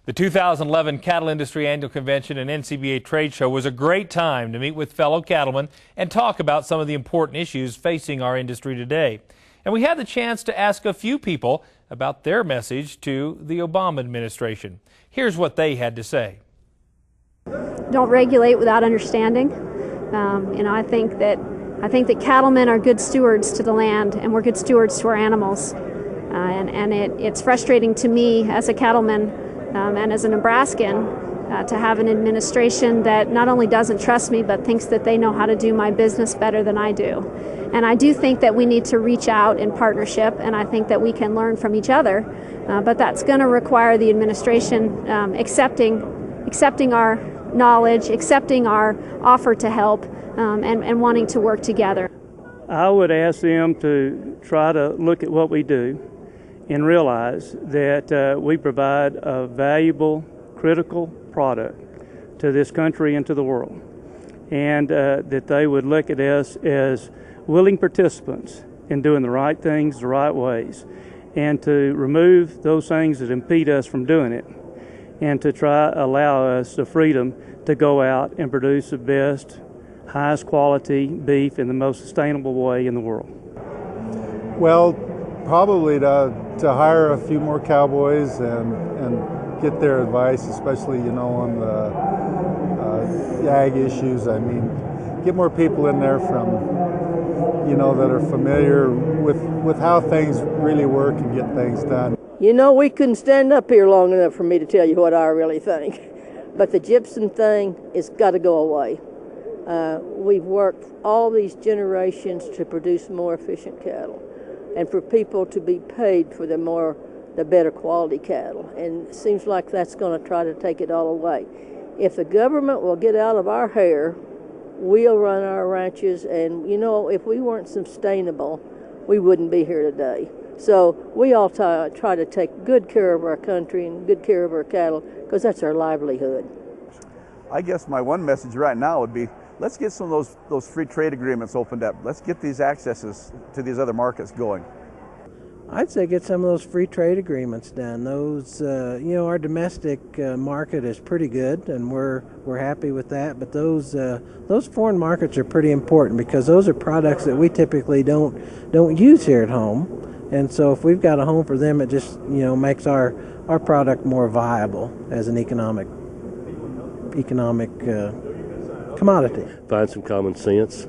The 2011 Cattle Industry Annual Convention and NCBA Trade Show was a great time to meet with fellow cattlemen and talk about some of the important issues facing our industry today. And we had the chance to ask a few people about their message to the Obama administration. Here's what they had to say. Don't regulate without understanding. I think that cattlemen are good stewards to the land, and we're good stewards to our animals. It's frustrating to me as a cattleman and as a Nebraskan to have an administration that not only doesn't trust me, but thinks that they know how to do my business better than I do. And I do think that we need to reach out in partnership, and I think that we can learn from each other. But that's going to require the administration accepting our knowledge, accepting our offer to help, and wanting to work together. I would ask them to try to look at what we do and realize that we provide a valuable, critical product to this country and to the world, and that they would look at us as willing participants in doing the right things the right ways, and to remove those things that impede us from doing it, and to allow us the freedom to go out and produce the best, highest quality beef in the most sustainable way in the world. Well, probably to hire a few more cowboys and get their advice, especially on the ag issues. I mean, get more people in there from that are familiar with how things really work and get things done. We couldn't stand up here long enough for me to tell you what I really think. But the gypsum thing has got to go away. We've worked all these generations to produce more efficient cattle, and for people to be paid for the better quality cattle. And it seems like that's going to try to take it all away. If the government will get out of our hair, we'll run our ranches, and if we weren't sustainable, we wouldn't be here today. So we all try to take good care of our country and good care of our cattle, because that's our livelihood. I guess my one message right now would be, let's get some of those free trade agreements opened up. Let's get these accesses to these other markets going. I'd say get some of those free trade agreements done. Those, our domestic market is pretty good, and we're happy with that. But those foreign markets are pretty important, because those are products that we typically don't use here at home. And so if we've got a home for them, it just makes our product more viable as an economic commodity. Find some common sense.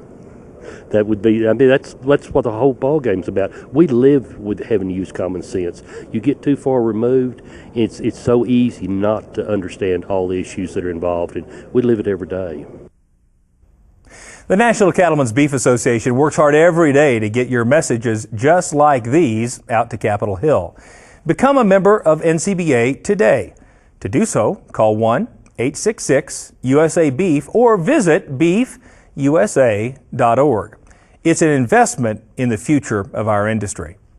That would be, that's what the whole ball game's about. We live with having to use common sense. You get too far removed, it's so easy not to understand all the issues that are involved, and we live it every day. The National Cattlemen's Beef Association works hard every day to get your messages just like these out to Capitol Hill. Become a member of NCBA today. To do so, call 1-866-USA-BEEF or visit beefusa.org. It's an investment in the future of our industry.